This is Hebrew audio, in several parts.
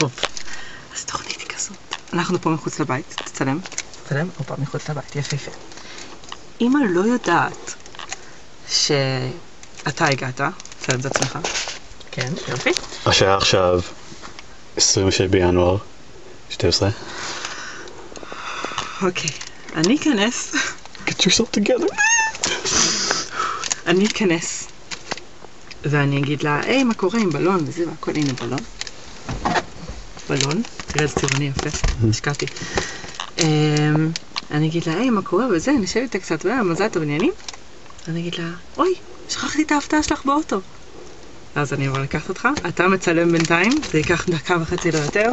טוב, אז תוכנית היא כזאת. אנחנו פה מחוץ לבית, תצלם. אופה, מחוץ לבית, יפה. אמא לא יודעת שאתה הגעת, תצלם את עצמך. כן, יופי. השעה עכשיו 26 בינואר 12. אוקיי, אני אכנס. Get yourself together. אני אכנס ואני אגיד לה, היי, מה קורה עם בלון וזה והכל, הנה בלון, תראה איזה צבעוני יפה, השקעתי. אני אגיד לה, היי, מה קורה וזה, נשב איתה קצת, מזל טוב עניינים. אני אגיד לה, אוי, שכחתי את ההפתעה שלך באוטו. אז אני אבוא לקחת אותך, אתה מצלם בינתיים, זה ייקח דקה וחצי לא יותר.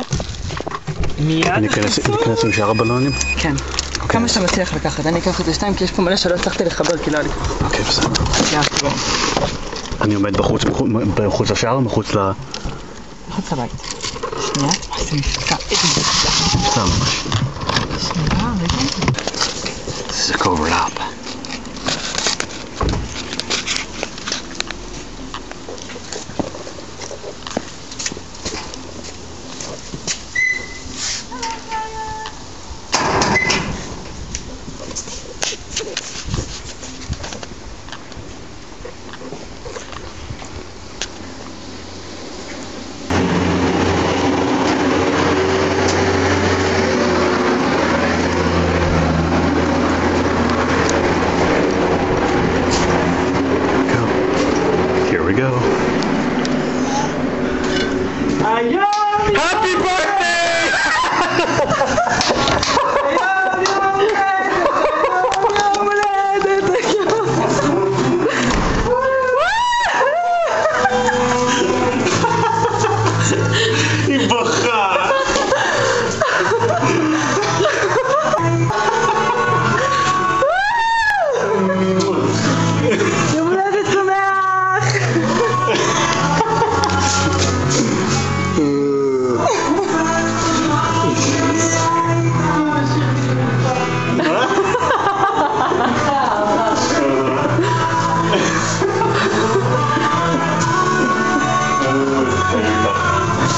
מיד ניכנס עם שאר הבלונים? כן. כמה שאתה מצליח לקחת, אני אקח את זה 2 כי יש פה מלא שלא הצלחתי לחבר כי לא היה לי כוח. אוקיי, בסדר. יאללה, אני עומד בחוץ לשער או מחוץ ל... מחוץ לבית. שנייה, זה מפקע, איזה מפקע. סתם ממש. שנייה, רגע. זה קורלאפ. Here we go. Happy birthday! היא בוכה. יום הולדת שמח!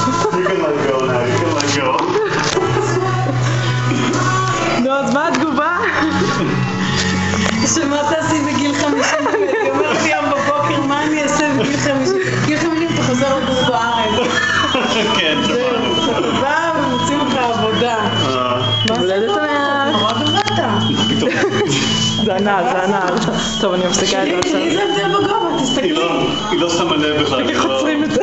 You can let go now, you can let go. נו, אז מה התגובה? שמה תעשי בגיל 50? היא אומרת לי היום בבוקר, מה אני אעשה בגיל 50? בגיל 50 אתה חוזר לגור בארץ. כן, שמענו. אתה בא ומוצאים לך עבודה. מה הולדת זה שמח. נורא בבטה. זה הנעל. טוב, אני מפסיקה את זה עכשיו. איזה הבדל בגובה, תסתכלי. היא לא שמה לב בכלל. איך עוצרים את זה?